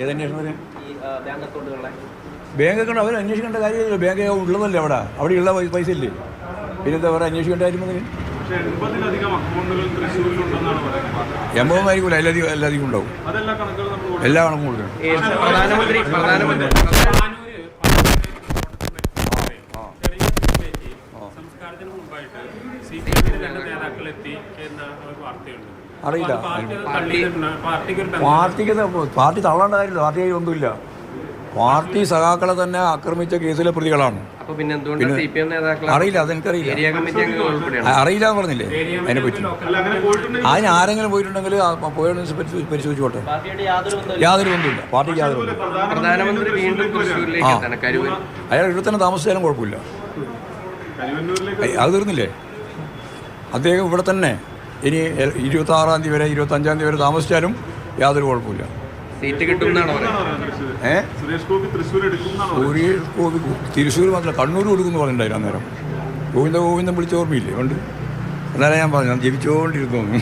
ഏതന്വേഷണത്തിന്? Bank account അവർ അന്വേഷിക്കേണ്ട കാര്യമില്ല. Bank ഉള്ളതല്ലേ അവിടെ ഉള്ള പൈസ ഇല്ലേ, പിന്നെന്താ പറയുക അന്വേഷിക്കേണ്ട കാര്യം വന്നതിന്? 80 എല്ലാധികം ഉണ്ടാവും. എല്ലാ കണക്കും കൊടുക്കണം. അറിയില്ല. പാർട്ടി തള്ളേണ്ട കാര്യമില്ല. പാർട്ടി ഒന്നുമില്ല. പാർട്ടി സഖാക്കളെ തന്നെ ആക്രമിച്ച കേസിലെ പ്രതികളാണ്. അറിയില്ല, അതെനിക്കറിയില്ല. അറിയില്ല എന്ന് പറഞ്ഞില്ലേ അതിനെപ്പറ്റി? അതിന് ആരെങ്കിലും പോയിട്ടുണ്ടെങ്കിൽ പരിശോധിച്ചോട്ടെ. യാതൊരു ബന്ധമില്ല. പാർട്ടിക്ക് യാതൊരു അയാൾ ഇവിടെ തന്നെ താമസിച്ചാലും കുഴപ്പമില്ല. അത് തീർന്നില്ലേ? അദ്ദേഹം ഇവിടെ തന്നെ ഇനി 26-ാം തീയതി വരെ 25-ാം തീയതി വരെ താമസിച്ചാലും യാതൊരു കുഴപ്പമില്ല. സീറ്റ് കിട്ടുമെന്നാണ് സുരേഷ് ഗോപി തൃശ്ശൂർ മാത്രമല്ല കണ്ണൂർ കൊടുക്കുമെന്ന് പറഞ്ഞിട്ടുണ്ടായിരുന്നു അന്നേരം. ഗോവിന്ദൻ വിളിച്ച ഓർമ്മയില്ലേ? ഉണ്ട്. എന്നാലും ഞാൻ പറഞ്ഞു, ഞാൻ ജപിച്ചുകൊണ്ടിരുന്നു.